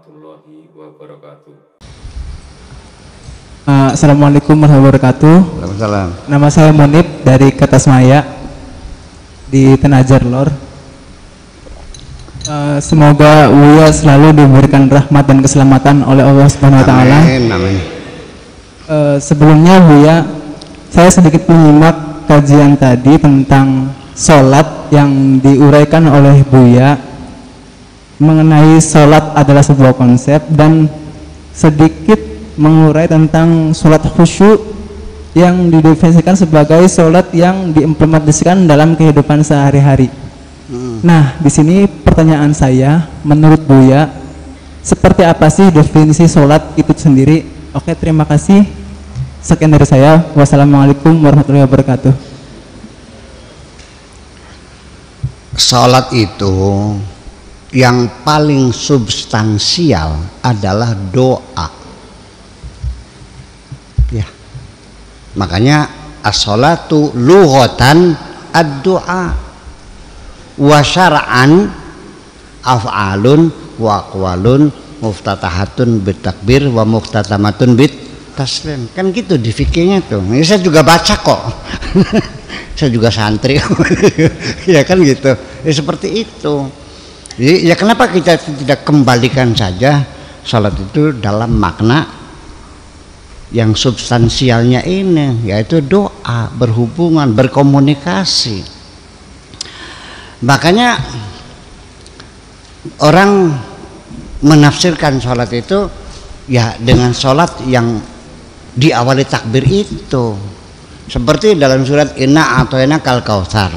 warahmatullahi wabarakatuh. Assalamualaikum warahmatullahi wabarakatuh. Waalaikumsalam. Nama saya Munib dari Kertasmaya di Tenajar Lor. Semoga Buya selalu diberikan rahmat dan keselamatan oleh Allah Subhanahu wa taala. Amin, amin. Sebelumnya Buya, saya sedikit menyimak kajian tadi tentang sholat yang diuraikan oleh Buya mengenai sholat adalah sebuah konsep, dan sedikit mengurai tentang sholat khusyuk yang didefinisikan sebagai sholat yang diimplementasikan dalam kehidupan sehari-hari. Nah, di sini pertanyaan saya, menurut Buya, seperti apa sih definisi sholat itu sendiri? Oke, terima kasih. Sekian dari saya. Wassalamualaikum warahmatullahi wabarakatuh. Sholat itu yang paling substansial adalah doa. Ya, makanya as-sholatu lughatan ad-doa, wa syar'an af'alun wa aqwalun muftatahatun bitakbir wa muftatamatun bit taslim. Kan gitu di fikihnya tuh. Ini saya juga baca kok. Saya juga santri. Ya kan gitu. Ya seperti itu. Jadi ya kenapa kita tidak kembalikan saja salat itu dalam makna yang substansialnya ini, yaitu doa, berhubungan, berkomunikasi. Makanya orang menafsirkan sholat itu ya dengan sholat yang diawali takbir itu, seperti dalam surat Inna a'toina kal kautsar,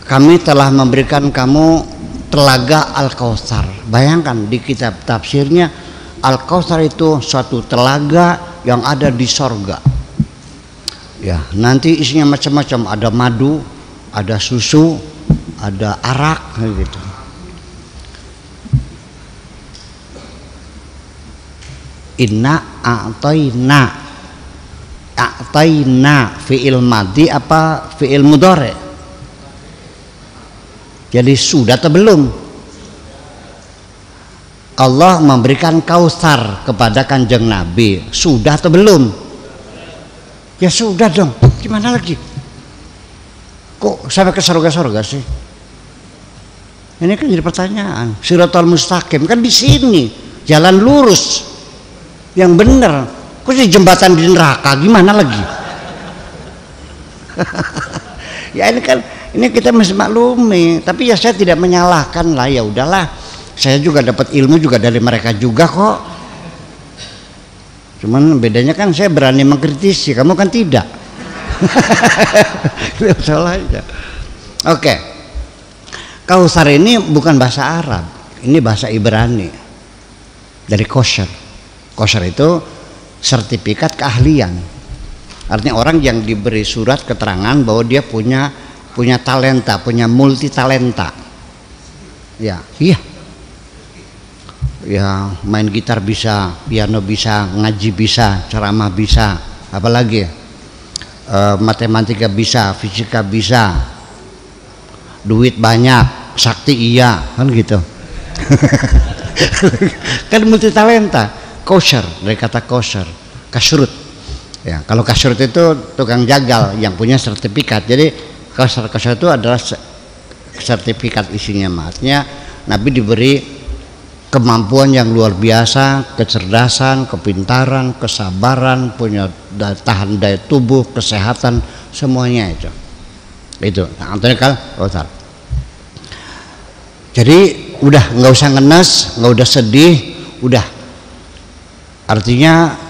kami telah memberikan kamu telaga al-kautsar. Bayangkan di kitab tafsirnya al-kautsar itu suatu telaga yang ada di sorga. Ya, nanti isinya macam-macam, ada madu, ada susu, ada arak gitu. Inna a'taina fi'il madhi apa fi'il mudhari? Jadi sudah atau belum? Allah memberikan kausar kepada Kanjeng Nabi, sudah atau belum? Ya sudah dong, gimana lagi? Kok sampai ke surga-surga sih? Ini kan jadi pertanyaan. Shiratal mustaqim kan di sini, jalan lurus yang benar. Kok di jembatan di neraka, gimana lagi? Ya ini kan, ini kita mesti maklumi. Tapi ya saya tidak menyalahkan lah, ya udahlah. Saya juga dapat ilmu juga dari mereka juga kok. Cuman bedanya kan saya berani mengkritisi, kamu kan tidak. Salah aja. Oke. Kausar ini bukan bahasa Arab, ini bahasa Ibrani. Dari kosher. Kosher itu sertifikat keahlian. Artinya orang yang diberi surat keterangan bahwa dia punya talenta, punya multi talenta. Ya, iya. Ya, main gitar bisa, piano bisa, ngaji bisa, ceramah bisa, apalagi matematika bisa, fisika bisa, duit banyak, sakti iya, kan gitu. Kan multi talenta. Kosher, dari kata kosher, kashrut. Ya, kalau kashrut itu tukang jagal yang punya sertifikat. Jadi kosher itu adalah sertifikat isinya. Maksudnya Nabi diberi kemampuan yang luar biasa, kecerdasan, kepintaran, kesabaran, punya tahan daya tubuh, kesehatan, semuanya itu. Itu. Nah, Kautsar. Jadi udah nggak usah ngenes, nggak usah sedih, udah. Artinya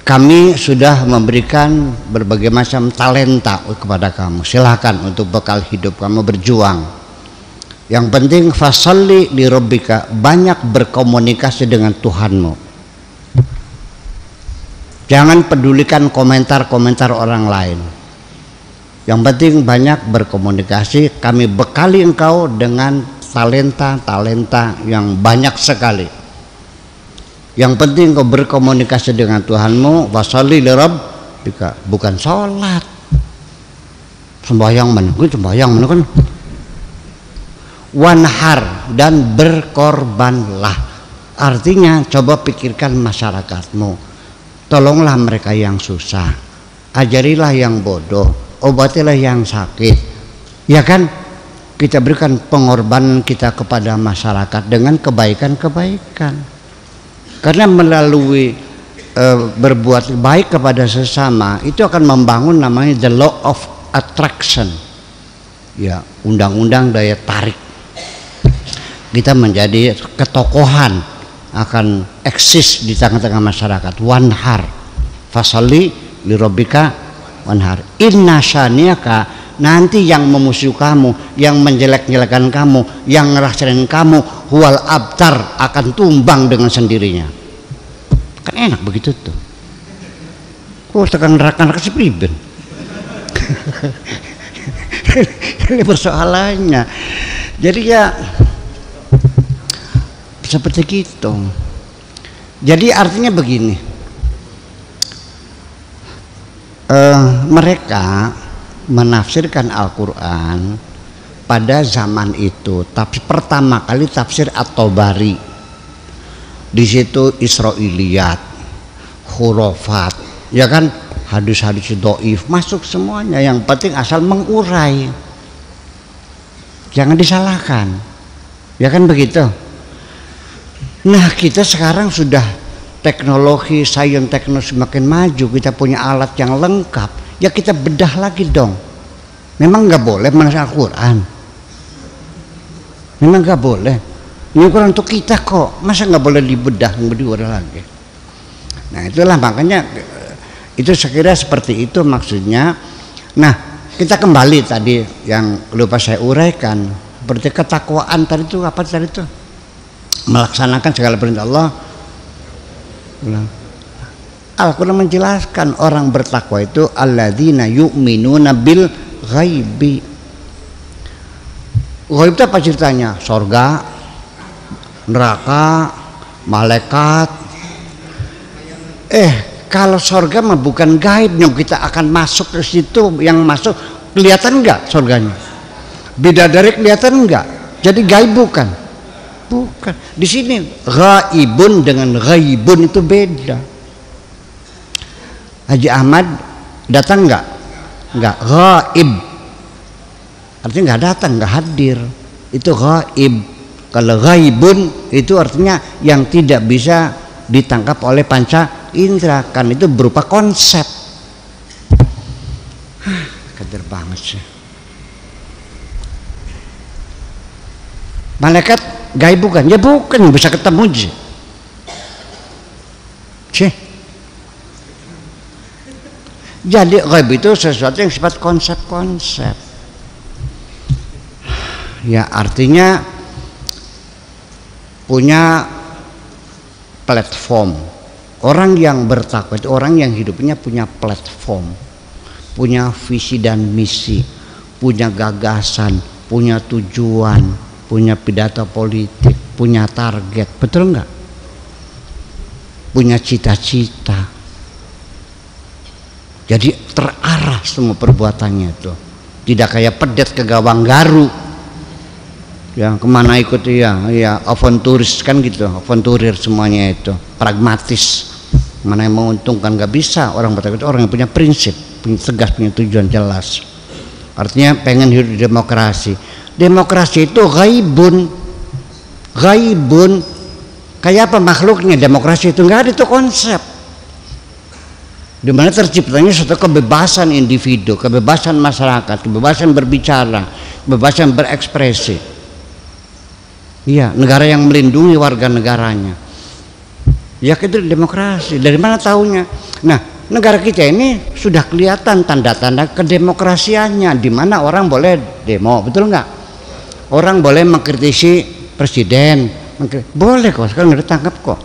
kami sudah memberikan berbagai macam talenta kepada kamu. Silahkan untuk bekal hidup kamu berjuang. Yang penting fasalli li rabbika, banyak berkomunikasi dengan Tuhanmu. Jangan pedulikan komentar-komentar orang lain. Yang penting banyak berkomunikasi. Kami bekali engkau dengan talenta-talenta yang banyak sekali. Yang penting kau berkomunikasi dengan Tuhanmu. Fasalli li rabbika, bukan sholat. Sembahyang mana? Gue sembahyang mana kan? wanhar, dan berkorbanlah. Artinya coba pikirkan masyarakatmu, tolonglah mereka yang susah, ajarilah yang bodoh, obatilah yang sakit, ya kan? Kita berikan pengorbanan kita kepada masyarakat dengan kebaikan-kebaikan, karena melalui berbuat baik kepada sesama itu akan membangun namanya the law of attraction, ya, undang-undang daya tarik. Kita menjadi ketokohan, akan eksis di tengah-tengah masyarakat. Wanhar fasalli lirabbika wanhar, inna syaniaka, nanti yang memusuhi kamu, yang menjelek-jelekan kamu, yang ngerasain kamu, huwal abtar, akan tumbang dengan sendirinya. Kan enak begitu tuh. Kok tekan neraka sepriben. Ini persoalannya. Jadi ya seperti gitu. Jadi artinya begini, mereka menafsirkan Al-Quran pada zaman itu, tapi pertama kali tafsir At-Tabari. Di situ Israiliyat, khurafat, ya kan, hadis-hadis dhaif masuk semuanya. Yang penting asal mengurai, jangan disalahkan, ya kan begitu. Nah, kita sekarang sudah teknologi, sains teknologi semakin maju, kita punya alat yang lengkap, ya kita bedah lagi dong. Memang nggak boleh menafsir Al-Quran, memang nggak boleh. Ini Quran untuk kita kok, masa nggak boleh dibedah, diurai lagi. Nah itulah makanya itu sekira seperti itu maksudnya. Nah kita kembali tadi yang lupa saya uraikan, seperti ketakwaan tadi itu apa tadi itu? Melaksanakan segala perintah Allah. Al-Quran menjelaskan orang bertakwa itu alladzina yu'minuna bil ghaibi. Ghaib itu apa ceritanya? Sorga, neraka, malaikat. Kalau sorga mah bukan gaib, yang kita akan masuk ke situ, yang masuk kelihatan enggak sorganya? Bidadari kelihatan enggak? Jadi gaib bukan? Bukan. Di sini ghaibun dengan ghaibun itu beda. Haji Ahmad datang enggak? Enggak, ghaib. Artinya enggak datang, enggak hadir. Itu ghaib. Kalau ghaibun itu artinya yang tidak bisa ditangkap oleh panca indera, kan itu berupa konsep. Kader banget sih. Malaikat gaib bukan? Ya bukan, bisa ketemu aja. Jadi gaib itu sesuatu yang sifat konsep-konsep. Ya artinya punya platform. Orang yang bertakwa itu orang yang hidupnya punya platform, punya visi dan misi, punya gagasan, punya tujuan, punya pidato politik, punya target, betul enggak? Punya cita-cita. Jadi terarah semua perbuatannya itu. Tidak kayak pedet ke gawang garu. Ya kemana ikut ya aventuris kan gitu, aventurir semuanya itu, pragmatis, mana yang menguntungkan. Nggak bisa. Orang bertakwa itu orang yang punya prinsip, punya tegas, punya tujuan jelas. Artinya pengen hidup di demokrasi. Demokrasi itu ghaibun, ghaibun. Kayak apa makhluknya demokrasi itu? Nggak ada itu konsep. Dimana terciptanya suatu kebebasan individu, kebebasan masyarakat, kebebasan berbicara, kebebasan berekspresi. Iya, negara yang melindungi warga negaranya. Ya itu demokrasi. Dari mana taunya? Nah, negara kita ini sudah kelihatan tanda-tanda kedemokrasiannya, di mana orang boleh demo, betul nggak? Orang boleh mengkritisi presiden, boleh kok. Sekarang nggak ditangkap kok,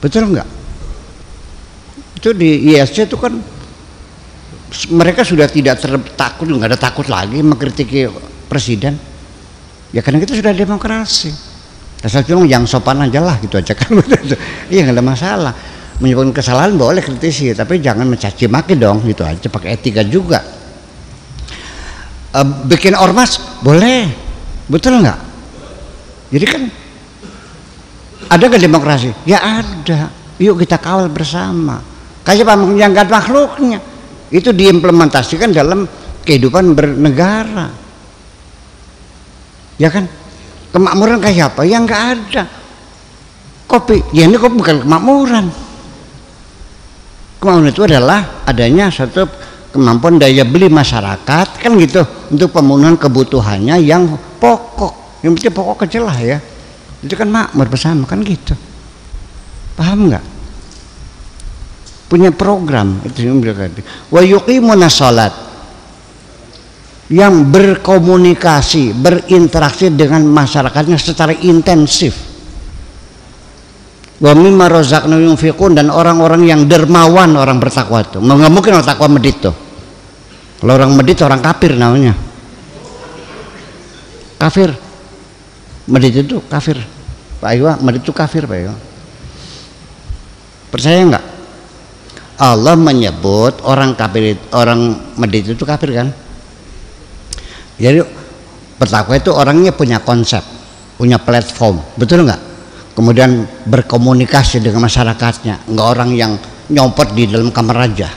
betul nggak? Itu di ISC itu kan mereka sudah tidak takut, nggak ada takut lagi mengkritiki presiden. Ya karena kita sudah demokrasi. Asal cuma yang sopan aja lah gitu aja kan. Iya nggak ada masalah. Menyebabkan kesalahan boleh kritisi, tapi jangan mencaci maki dong gitu aja, pakai etika juga. bikin ormas boleh, betul nggak? Jadi kan ada nggak demokrasi? Ya ada. Yuk kita kawal bersama. Kayak menjaga makhluknya itu diimplementasikan dalam kehidupan bernegara. Ya kan? Kemakmuran kayak apa? Ya nggak ada. Kopi, ya ini kopi bukan kemakmuran. Kemakmuran itu adalah adanya satu kemampuan daya beli masyarakat, kan gitu, untuk pemenuhan kebutuhannya yang pokok. Yang penting pokok kecil lah ya. Itu kan makmur bersama, kan gitu. Paham nggak? Punya program itu yang berarti. Wa yuqimuna shalat, yang berkomunikasi, berinteraksi dengan masyarakatnya secara intensif. Wa mimma razaqnahum yunfiqun, dan orang-orang yang dermawan, orang bertakwa itu. Nggak mungkin orang takwa medit tuh. Kalau orang medit orang kafir namanya. Kafir. Medit itu kafir. Pak Iwa, medit itu kafir Pak Iwa. Percaya nggak? Allah menyebut orang kafir, orang medit itu kafir kan? Jadi bertakwa itu orangnya punya konsep, punya platform, betul nggak? Kemudian berkomunikasi dengan masyarakatnya, nggak orang yang nyopot di dalam kamar aja.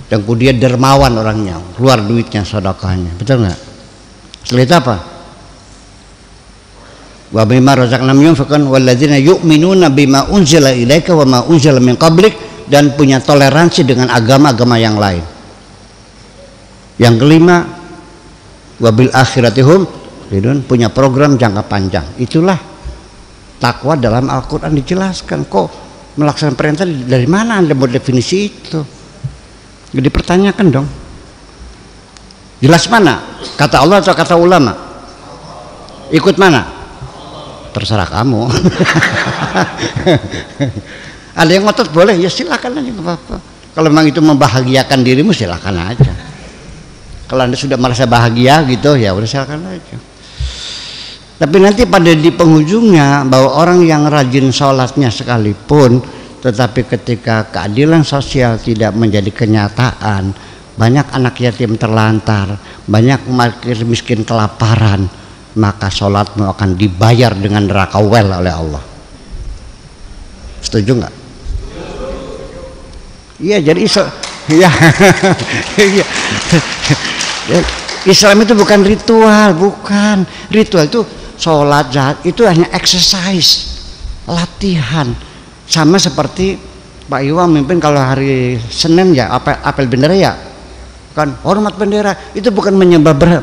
Dan kemudian dermawan orangnya, keluar duitnya, sedekahnya, betul nggak? Setelah itu apa? Wa mimma razaqnahum yunfiqun walladzina yu'minuna bima unzila ilaika wa ma unzila min qablik, dan punya toleransi dengan agama-agama yang lain. Yang kelima, wabil akhiratihum yuqinun, punya program jangka panjang. Itulah takwa dalam Al-Quran dijelaskan. Kok melaksanakan perintah dari mana Anda mau definisi itu? Jadi dipertanyakan dong. Jelas mana? Kata Allah atau kata ulama? Ikut mana? Terserah kamu. Ada yang ngotot boleh, ya silakan aja, nggak apa-apa. Kalau memang itu membahagiakan dirimu, silakan aja. Kalau Anda sudah merasa bahagia gitu, ya udah silakan aja. Tapi nanti pada di penghujungnya, bahwa orang yang rajin sholatnya sekalipun, tetapi ketika keadilan sosial tidak menjadi kenyataan, banyak anak yatim terlantar, banyak miskin kelaparan, maka sholatmu akan dibayar dengan neraka well oleh Allah. Setuju nggak? Iya, jadi ya, iya. Islam itu bukan ritual, bukan. Ritual itu sholat, zakat, itu hanya exercise, latihan. Sama seperti Pak Iwa memimpin kalau hari Senin ya, apel bendera ya, kan hormat bendera. Itu bukan menyebar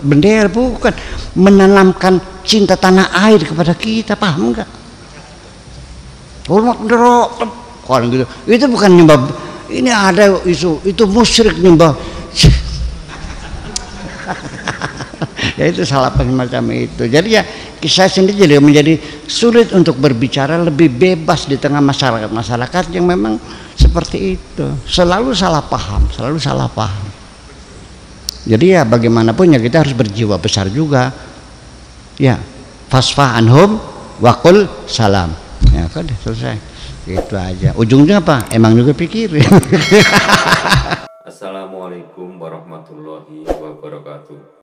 bendera, bukan, menanamkan cinta tanah air kepada kita, paham enggak? Hormat bendera, kan gitu. Itu bukan nyembah. Ini ada isu, itu musyrik nyembah. Ya itu salah semacam itu. Jadi ya kisah sendiri jadi menjadi sulit untuk berbicara lebih bebas di tengah masyarakat yang memang seperti itu. Selalu salah paham, selalu salah paham. Jadi ya bagaimanapun ya kita harus berjiwa besar juga. Ya, fasfah anhum waqul salam. Ya kan selesai. Itu aja. Ujungnya apa? Emang juga pikirin. Assalamualaikum warahmatullahi wabarakatuh.